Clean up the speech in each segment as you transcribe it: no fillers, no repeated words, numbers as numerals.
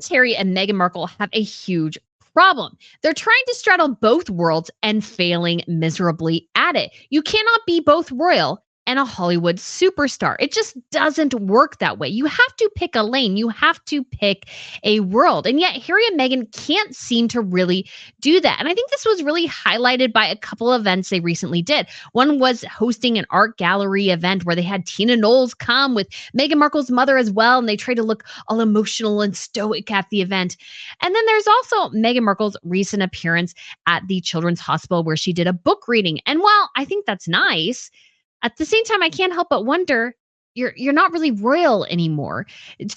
Prince Harry and Meghan Markle have a huge problem. They're trying to straddle both worlds and failing miserably at it. You cannot be both royal and a Hollywood superstar. It just doesn't work that way. You have to pick a lane, you have to pick a world. And yet, Harry and Meghan can't seem to really do that. And I think this was really highlighted by a couple of events they recently did. One was hosting an art gallery event where they had Tina Knowles come with Meghan Markle's mother as well. And they tried to look all emotional and stoic at the event. And then there's also Meghan Markle's recent appearance at the Children's Hospital where she did a book reading. And while I think that's nice, at the same time, I can't help but wonder, you're not really royal anymore.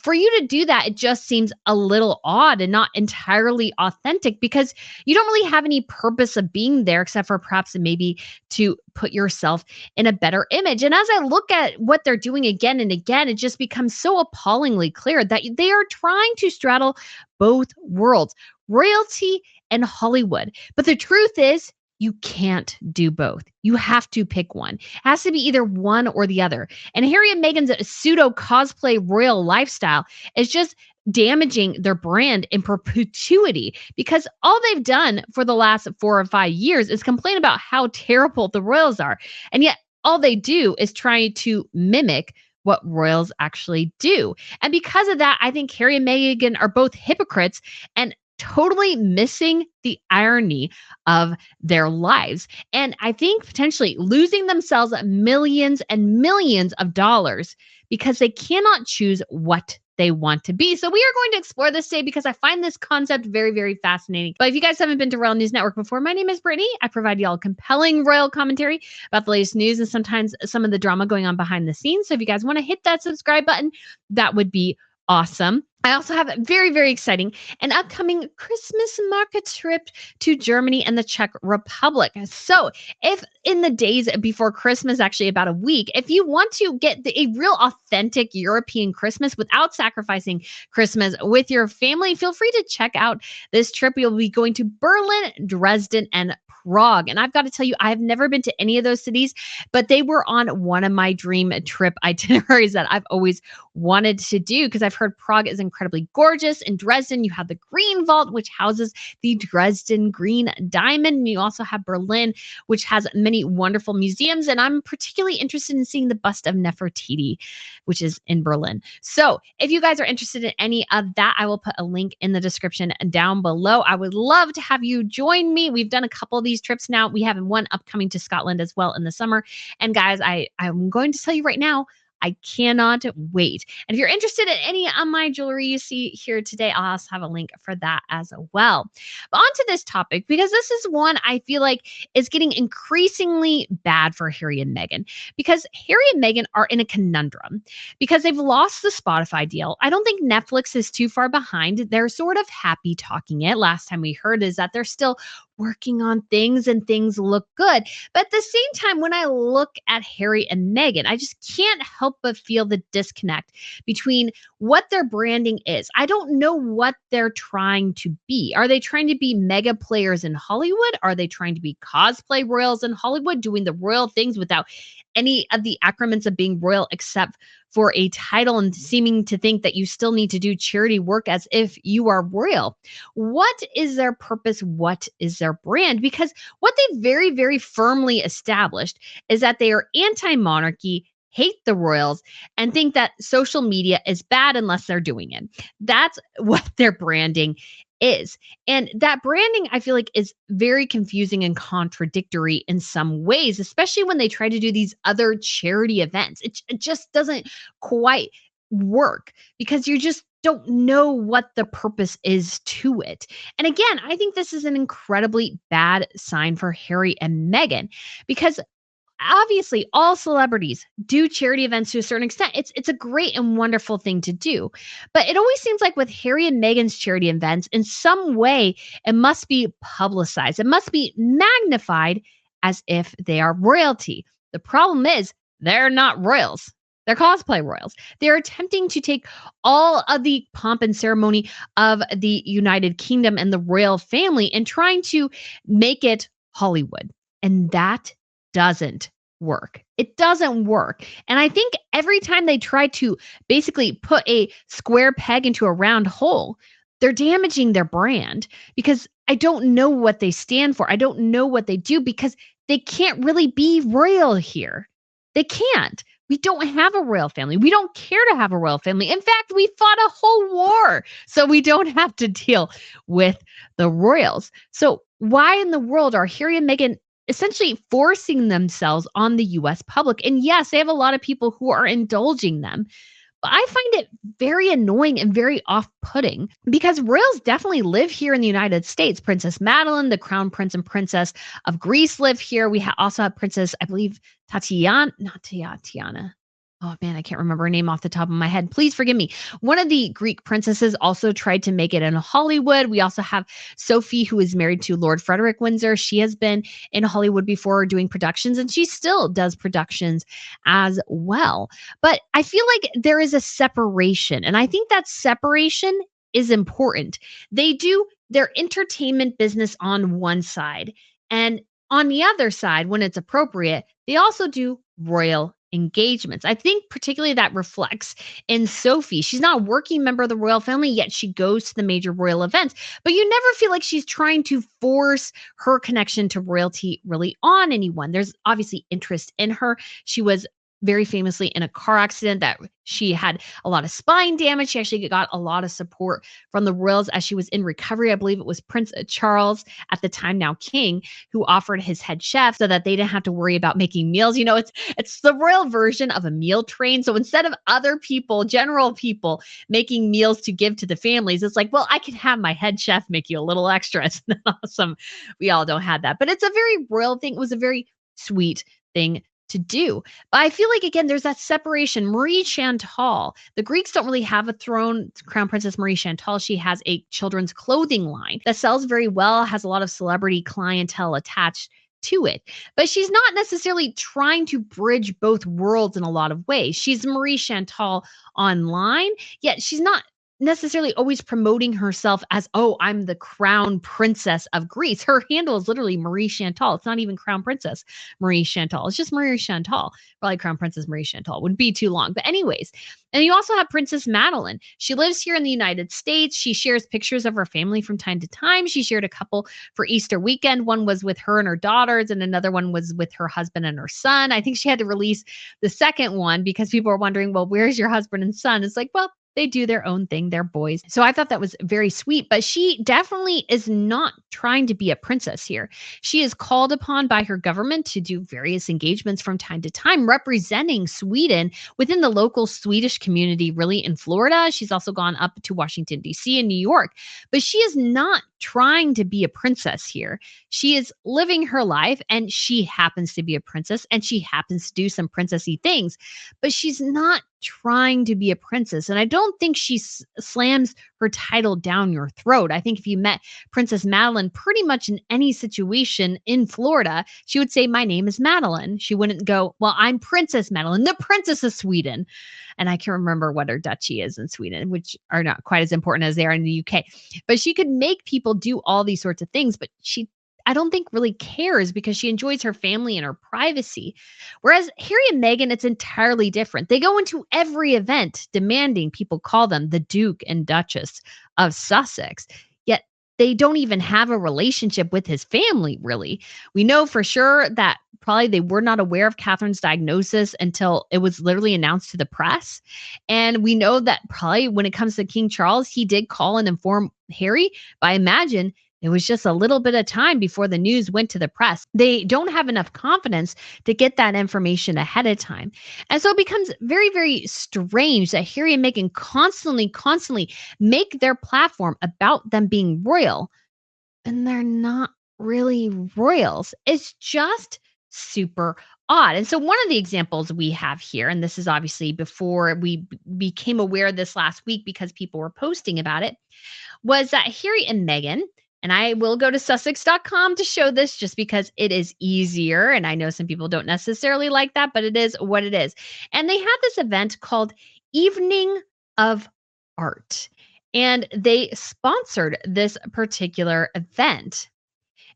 For you to do that, it just seems a little odd and not entirely authentic because you don't really have any purpose of being there except for perhaps maybe to put yourself in a better image. And as I look at what they're doing again and again, it just becomes so appallingly clear that they are trying to straddle both worlds, royalty and Hollywood. But the truth is, you can't do both. You have to pick one. It has to be either one or the other. And Harry and Meghan's pseudo cosplay royal lifestyle is just damaging their brand in perpetuity because all they've done for the last 4 or 5 years is complain about how terrible the royals are. And yet all they do is try to mimic what royals actually do. And because of that, I think Harry and Meghan are both hypocrites and totally missing the irony of their lives. And I think potentially losing themselves millions and millions of dollars because they cannot choose what they want to be. So we are going to explore this today because I find this concept very, very fascinating. But if you guys haven't been to Royal News Network before, my name is Brittany. I provide y'all compelling royal commentary about the latest news and sometimes some of the drama going on behind the scenes. So if you guys want to hit that subscribe button, that would be awesome. I also have a very, very exciting and upcoming Christmas market trip to Germany and the Czech Republic. So if in the days before Christmas, actually about a week, if you want to get a real authentic European Christmas without sacrificing Christmas with your family, feel free to check out this trip. You'll be going to Berlin, Dresden, and Prague. And I've got to tell you, I have never been to any of those cities, but they were on one of my dream trip itineraries that I've always wanted to do because I've heard Prague is incredibly gorgeous. In Dresden, you have the Green Vault, which houses the Dresden Green Diamond. And you also have Berlin, which has many wonderful museums. And I'm particularly interested in seeing the bust of Nefertiti, which is in Berlin. So if you guys are interested in any of that, I will put a link in the description down below. I would love to have you join me. We've done a couple of these trips now. We have one upcoming to Scotland as well in the summer. And guys, I'm going to tell you right now, I cannot wait. And if you're interested in any of my jewelry you see here today, I'll also have a link for that as well. But on to this topic, because this is one I feel like is getting increasingly bad for Harry and Meghan, because Harry and Meghan are in a conundrum because they've lost the Spotify deal. I don't think Netflix is too far behind. They're sort of happy talking it. Last time we heard is that they're still working on things and things look good. But at the same time, when I look at Harry and Meghan, I just can't help but feel the disconnect between what their branding is. I don't know what they're trying to be. Are they trying to be mega players in Hollywood? Are they trying to be cosplay royals in Hollywood, doing the royal things without any of the acronyms of being royal except for a title and seeming to think that you still need to do charity work as if you are royal? What is their purpose? What is their brand? Because what they very, very firmly established is that they are anti-monarchy, hate the royals, and think that social media is bad unless they're doing it. That's what their branding is. And that branding, I feel like, is very confusing and contradictory in some ways, especially when they try to do these other charity events. It just doesn't quite work because you just don't know what the purpose is to it. And again, I think this is an incredibly bad sign for Harry and Meghan because obviously all celebrities do charity events to a certain extent. It's a great and wonderful thing to do. But it always seems like with Harry and Meghan's charity events, in some way, it must be publicized. It must be magnified as if they are royalty. The problem is they're not royals. They're cosplay royals. They're attempting to take all of the pomp and ceremony of the United Kingdom and the royal family and trying to make it Hollywood. And that doesn't work. It doesn't work. And I think every time they try to basically put a square peg into a round hole, they're damaging their brand because I don't know what they stand for. I don't know what they do because they can't really be royal here. They can't. We don't have a royal family. We don't care to have a royal family. In fact, we fought a whole war, so we don't have to deal with the royals. So, why in the world are Harry and Meghan essentially forcing themselves on the US public? And yes, they have a lot of people who are indulging them. But I find it very annoying and very off putting because royals definitely live here in the United States. Princess Madeline, the crown prince and princess of Greece, live here. We also have Princess, I believe, Tatiana, not Tiana. Oh man, I can't remember her name off the top of my head. Please forgive me. One of the Greek princesses also tried to make it in Hollywood. We also have Sophie, who is married to Lord Frederick Windsor. She has been in Hollywood before doing productions, and she still does productions as well. But I feel like there is a separation, and I think that separation is important. They do their entertainment business on one side, and on the other side, when it's appropriate, they also do royal engagements. I think particularly that reflects in Sophie. She's not a working member of the royal family, yet she goes to the major royal events. But you never feel like she's trying to force her connection to royalty really on anyone. There's obviously interest in her. She was very famously in a car accident that she had a lot of spine damage. She actually got a lot of support from the royals as she was in recovery. I believe it was Prince Charles, at the time now king, who offered his head chef so that they didn't have to worry about making meals. You know, it's the royal version of a meal train. So instead of other people, general people, making meals to give to the families, it's like, well, I can have my head chef make you a little extra. It's awesome. We all don't have that, but it's a very royal thing. It was a very sweet thing to do. But I feel like, again, there's that separation. Marie Chantal, the Greeks don't really have a throne. Crown Princess Marie Chantal, she has a children's clothing line that sells very well, has a lot of celebrity clientele attached to it. But she's not necessarily trying to bridge both worlds in a lot of ways. She's Marie Chantal online, yet she's not necessarily always promoting herself as, oh, I'm the crown princess of Greece. Her handle is literally Marie Chantal. It's not even crown princess Marie Chantal. It's just Marie Chantal. Probably crown princess Marie Chantal wouldn't be too long. But anyways, and you also have Princess Madeline. She lives here in the United States. She shares pictures of her family from time to time. She shared a couple for Easter weekend. One was with her and her daughters, and another one was with her husband and her son. I think she had to release the second one because people are wondering, well, where's your husband and son? It's like, well, they do their own thing. They're boys. So I thought that was very sweet, but she definitely is not trying to be a princess here. She is called upon by her government to do various engagements from time to time, representing Sweden within the local Swedish community, really in Florida. She's also gone up to Washington, D.C. and New York, but she is not trying to be a princess here. She is living her life, and she happens to be a princess, and she happens to do some princessy things, but she's not trying to be a princess. And I don't think she slams her title down your throat. I think if you met Princess Madeline pretty much in any situation in Florida, she would say, my name is Madeline. She wouldn't go, well, I'm Princess Madeline, the Princess of Sweden. And I can't remember what her duchy is in Sweden, which are not quite as important as they are in the UK. But she could make people do all these sorts of things, but I don't think really cares because she enjoys her family and her privacy. Whereas Harry and Meghan, it's entirely different. They go into every event demanding people call them the Duke and Duchess of Sussex. Yet they don't even have a relationship with his family, really. We know for sure that probably they were not aware of Catherine's diagnosis until it was literally announced to the press. And we know that probably when it comes to King Charles, he did call and inform Harry, but I imagine it was just a little bit of time before the news went to the press. They don't have enough confidence to get that information ahead of time. And so it becomes very, very strange that Harry and Meghan constantly make their platform about them being royal, and they're not really royals. It's just super odd. And so one of the examples we have here, and this is obviously before we became aware of this last week because people were posting about it, was that Harry and Meghan, and I will go to Sussex.com to show this just because it is easier. And I know some people don't necessarily like that, but it is what it is. And they had this event called Evening of Art. And they sponsored this particular event.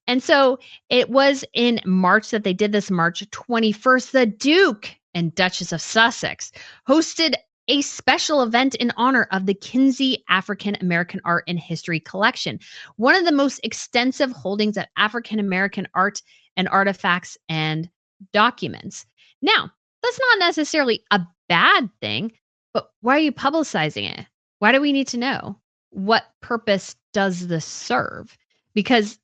And so it was in March that they did this, March 21st. The Duke and Duchess of Sussex hosted a special event in honor of the Kinsey African American Art and History Collection, one of the most extensive holdings of African American art and artifacts and documents. Now, that's not necessarily a bad thing, but why are you publicizing it? Why do we need to know? What purpose does this serve? Because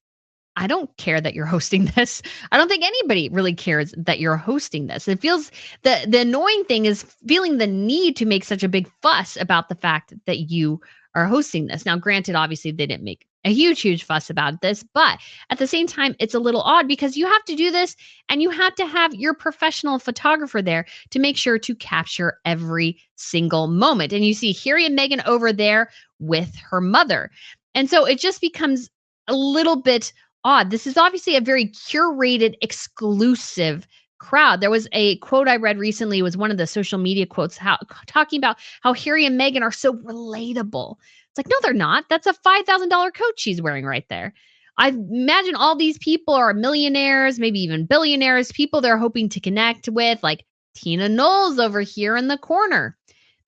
I don't care that you're hosting this. I don't think anybody really cares that you're hosting this. It feels the annoying thing is feeling the need to make such a big fuss about the fact that you are hosting this. Now, granted, obviously they didn't make a huge fuss about this, but at the same time, it's a little odd because you have to do this and you have to have your professional photographer there to make sure to capture every single moment. And you see Harry and Meghan over there with her mother. And so it just becomes a little bit odd. This is obviously a very curated, exclusive crowd. There was a quote I read recently, was one of the social media quotes, talking about how Harry and Meghan are so relatable. It's like, no, they're not. That's a $5,000 coat she's wearing right there. I imagine all these people are millionaires, maybe even billionaires, people they're hoping to connect with, like Tina Knowles over here in the corner.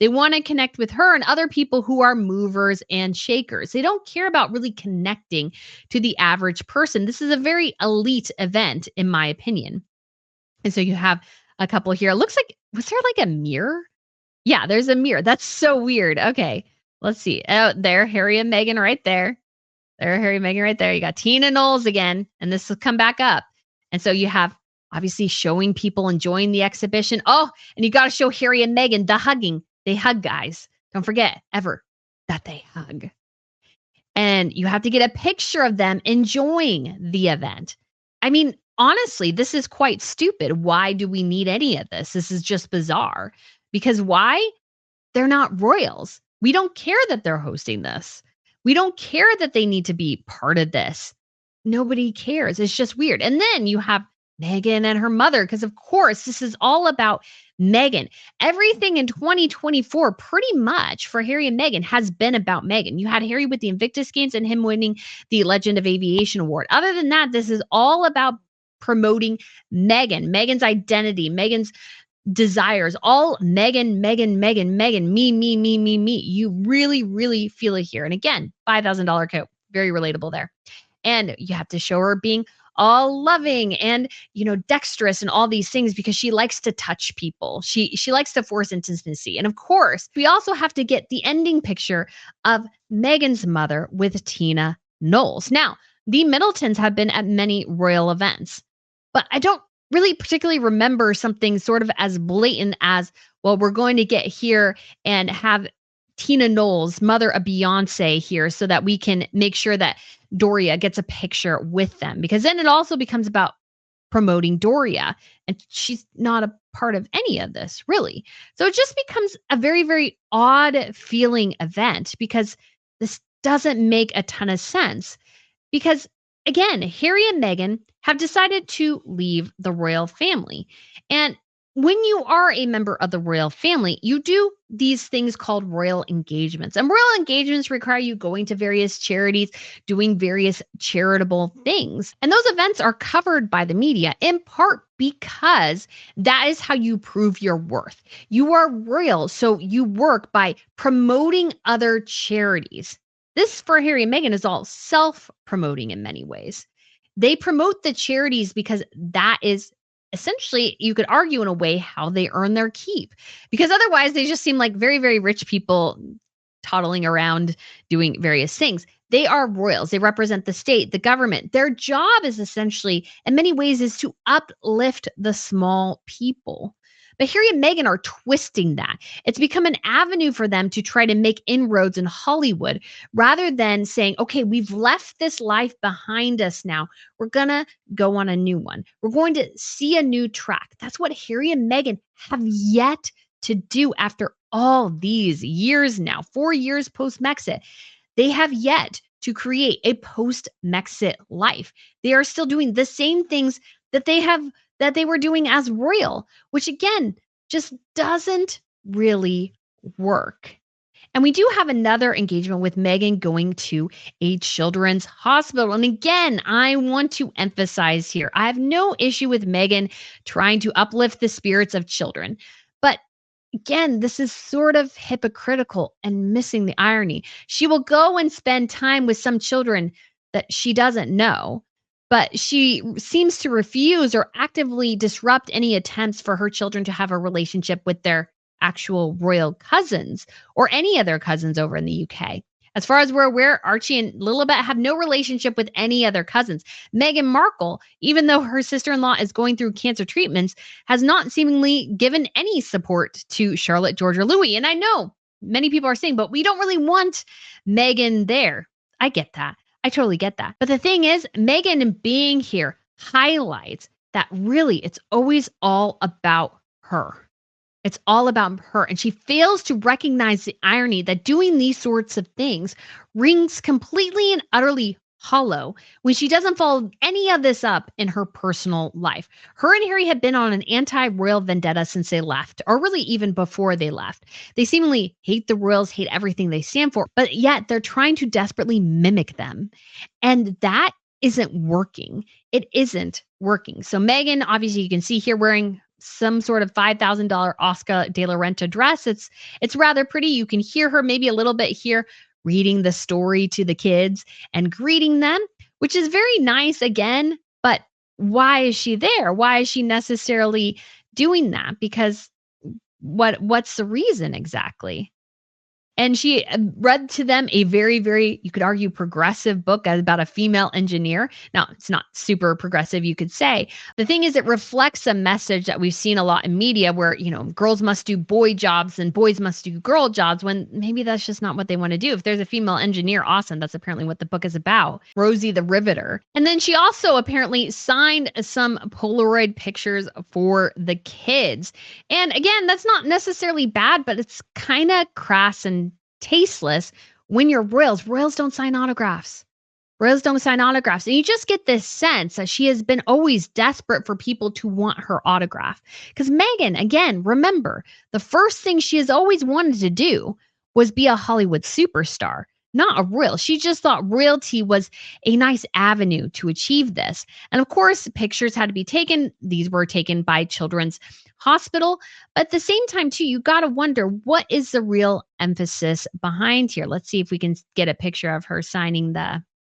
They want to connect with her and other people who are movers and shakers. They don't care about really connecting to the average person. This is a very elite event, in my opinion. And so you have a couple here. It looks like, was there like a mirror? Yeah, there's a mirror. That's so weird. Okay, let's see. Oh, there, Harry and Meghan right there. There, Harry and Meghan right there. You got Tina Knowles again, and this will come back up. And so you have obviously showing people enjoying the exhibition. Oh, and you got to show Harry and Meghan the hugging. They hug, guys. Don't forget ever that they hug. And you have to get a picture of them enjoying the event. I mean, honestly, this is quite stupid. Why do we need any of this? This is just bizarre. Because why? They're not royals. We don't care that they're hosting this. We don't care that they need to be part of this. Nobody cares. It's just weird. And then you have Meghan and her mother, because of course, this is all about Meghan. Everything in 2024, pretty much for Harry and Meghan, has been about Meghan. You had Harry with the Invictus Games and him winning the Legend of Aviation Award. Other than that, this is all about promoting Meghan, Meghan's identity, Meghan's desires, all Meghan, me. You really feel it here. And again, $5,000 coat, very relatable there. And you have to show her being all loving and, dexterous and all these things because she likes to touch people. She likes to force intimacy. And of course, we also have to get the ending picture of Meghan's mother with Tina Knowles. Now, the Middletons have been at many royal events, but I don't really particularly remember something sort of as blatant as, well, we're going to get here and have Tina Knowles, mother of Beyonce, here so that we can make sure that Doria gets a picture with them, because then it also becomes about promoting Doria, and she's not a part of any of this, really. So it just becomes a very odd feeling event because this doesn't make a ton of sense. Because again, Harry and Meghan have decided to leave the royal family. And when you are a member of the royal family, you do these things called royal engagements. And royal engagements require you going to various charities, doing various charitable things. And those events are covered by the media in part because that is how you prove your worth. You are royal, so you work by promoting other charities. This, for Harry and Meghan, is all self-promoting in many ways. They promote the charities because that is essentially, you could argue in a way, how they earn their keep. Because otherwise, they just seem like very rich people toddling around doing various things. They are royals. They represent the state, the government. Their job is essentially, in many ways, is to uplift the small people. But Harry and Meghan are twisting that. It's become an avenue for them to try to make inroads in Hollywood rather than saying, okay, we've left this life behind us now. We're going to go on a new one. We're going to see a new track. That's what Harry and Meghan have yet to do after all these years now, 4 years post-Mexit. They have yet to create a post-Mexit life. They are still doing the same things that they were doing as royal, which again, just doesn't really work. And we do have another engagement with Meghan going to a children's hospital. And again, I want to emphasize here, I have no issue with Meghan trying to uplift the spirits of children. But Again, this is sort of hypocritical and missing the irony. She will go and spend time with some children that she doesn't know, but she seems to refuse or actively disrupt any attempts for her children to have a relationship with their actual royal cousins or any other cousins over in the UK. As far as we're aware, Archie and Lilibet have no relationship with any other cousins. Meghan Markle, even though her sister in law is going through cancer treatments, has not seemingly given any support to Charlotte, George, or Louis. And I know many people are saying, but we don't really want Meghan there. I get that. I totally get that. But the thing is, Meghan being here highlights that really it's always all about her. It's all about her. And she fails to recognize the irony that doing these sorts of things rings completely and utterly hollow when she doesn't follow any of this up in her personal life. Her and Harry have been on an anti-royal vendetta since they left, or really even before they left. They seemingly hate the royals, hate everything they stand for, but yet they're trying to desperately mimic them. And that isn't working. It isn't working. So Meghan, obviously you can see here wearing some sort of $5,000 Oscar de la Renta dress. It's rather pretty. You can hear her maybe a little bit here reading the story to the kids and greeting them, which is very nice again. But why is she there? Why is she necessarily doing that? Because what's the reason exactly? And she read to them a very, very, you could argue, progressive book about a female engineer. Now, it's not super progressive, you could say. The thing is, it reflects a message that we've seen a lot in media where, girls must do boy jobs and boys must do girl jobs when maybe that's just not what they want to do. If there's a female engineer, awesome. That's apparently what the book is about. Rosie the Riveter. And then she also apparently signed some Polaroid pictures for the kids. And again, that's not necessarily bad, but it's kind of crass and tasteless when you're royals. Royals don't sign autographs. Royals don't sign autographs. And you just get this sense that she has been always desperate for people to want her autograph. Because Meghan, again, remember, the first thing she has always wanted to do was be a Hollywood superstar, not a royal. She just thought royalty was a nice avenue to achieve this. And of course, pictures had to be taken. These were taken by Children's Hospital. But at the same time, too, you got to wonder, what is the real emphasis behind here? Let's see if we can get a picture of her signing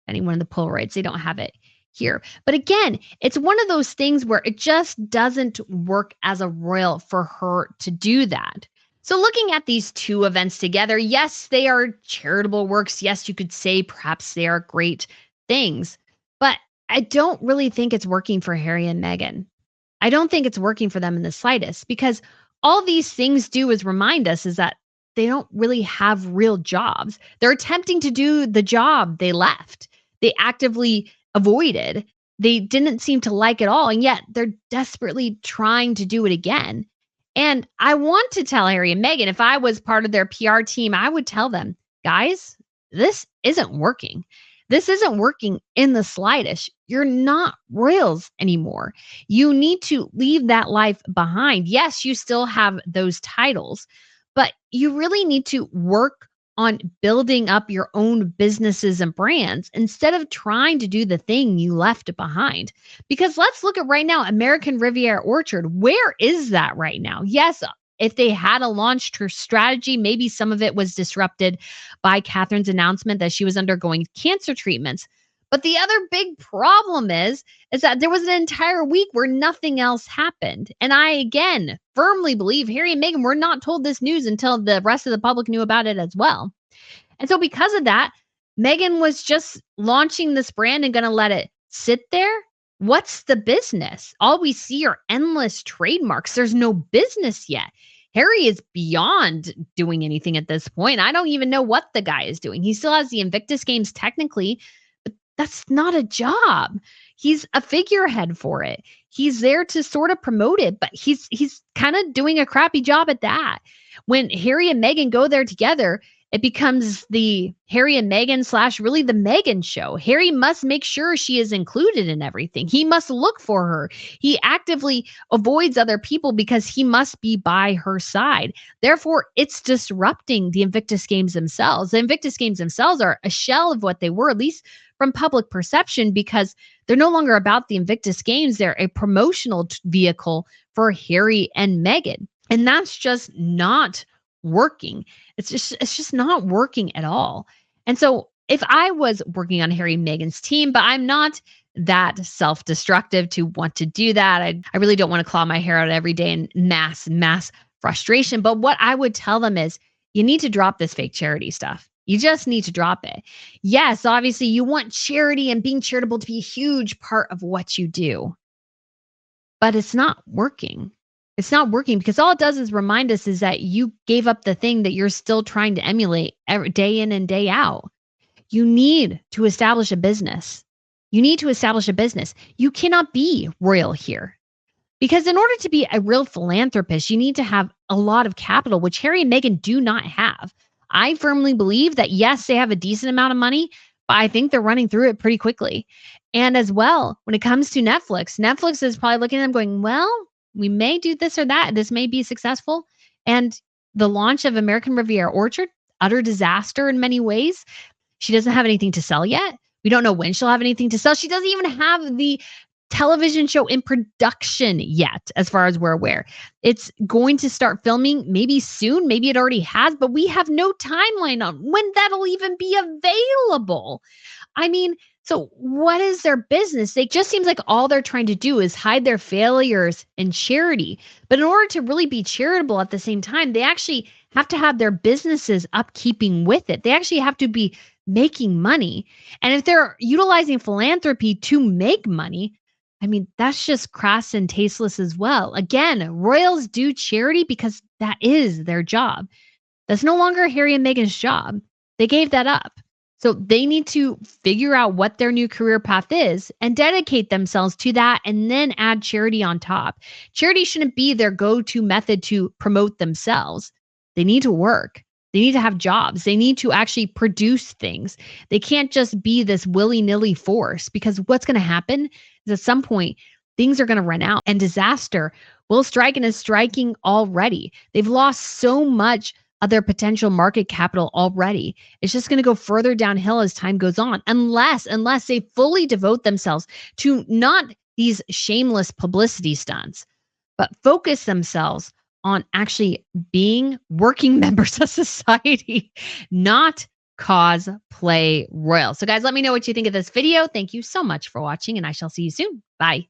any one of the Polaroids. They don't have it here. But again, it's one of those things where it just doesn't work as a royal for her to do that. So looking at these two events together, yes, they are charitable works. Yes, you could say perhaps they are great things, but I don't really think it's working for Harry and Meghan. I don't think it's working for them in the slightest, because all these things do is remind us is that they don't really have real jobs. They're attempting to do the job they left. They actively avoided. They didn't seem to like it all, and yet they're desperately trying to do it again. And I want to tell Harry and Meghan, if I was part of their PR team, I would tell them, guys, this isn't working. This isn't working in the slightest. You're not royals anymore. You need to leave that life behind. Yes, you still have those titles, but you really need to work on building up your own businesses and brands instead of trying to do the thing you left behind. Because let's look at right now, American Riviera Orchard. Where is that right now? Yes, if they had launched her strategy, maybe some of it was disrupted by Catherine's announcement that she was undergoing cancer treatments. But the other big problem is that there was an entire week where nothing else happened. And I, again, firmly believe Harry and Meghan were not told this news until the rest of the public knew about it as well. And so because of that, Meghan was just launching this brand and going to let it sit there. What's the business? All we see are endless trademarks. There's no business yet. Harry is beyond doing anything at this point. I don't even know what the guy is doing. He still has the Invictus Games technically, but that's not a job. He's a figurehead for it. He's there to sort of promote it, but he's kind of doing a crappy job at that. When Harry and Meghan go there together, it becomes the Harry and Meghan / really the Meghan show. Harry must make sure she is included in everything. He must look for her. He actively avoids other people because he must be by her side. Therefore, it's disrupting the Invictus Games themselves. The Invictus Games themselves are a shell of what they were, at least from public perception, because they're no longer about the Invictus Games. They're a promotional vehicle for Harry and Meghan. And that's just not working. It's just not working at all. And so if I was working on Harry and Meghan's team, but I'm not that self-destructive to want to do that. I really don't want to claw my hair out every day in mass frustration. But what I would tell them is you need to drop this fake charity stuff. You just need to drop it. Yes, obviously you want charity and being charitable to be a huge part of what you do, but it's not working. It's not working because all it does is remind us is that you gave up the thing that you're still trying to emulate every day in and day out. You need to establish a business. You need to establish a business. You cannot be royal here. Because in order to be a real philanthropist, you need to have a lot of capital, which Harry and Meghan do not have. I firmly believe that, yes, they have a decent amount of money, but I think they're running through it pretty quickly. And as well, when it comes to Netflix, Netflix is probably looking at them going, well, we may do this or that. This may be successful. And the launch of American Riviera Orchard, utter disaster in many ways. She doesn't have anything to sell yet. We don't know when she'll have anything to sell. She doesn't even have the television show in production yet, as far as we're aware. It's going to start filming maybe soon. Maybe it already has, but we have no timeline on when that'll even be available. I mean, so what is their business? It just seems like all they're trying to do is hide their failures in charity. But in order to really be charitable at the same time, they actually have to have their businesses upkeeping with it. They actually have to be making money. And if they're utilizing philanthropy to make money, I mean, that's just crass and tasteless as well. Again, royals do charity because that is their job. That's no longer Harry and Meghan's job. They gave that up. So they need to figure out what their new career path is and dedicate themselves to that and then add charity on top. Charity shouldn't be their go-to method to promote themselves. They need to work. They need to have jobs. They need to actually produce things. They can't just be this willy-nilly force because what's going to happen is at some point things are going to run out and disaster will strike and is striking already. They've lost so much of their potential market capital already. It's just going to go further downhill as time goes on, unless they fully devote themselves to not these shameless publicity stunts, but focus themselves on actually being working members of society, not cosplay royal. So guys, let me know what you think of this video. Thank you so much for watching, and I shall see you soon. Bye.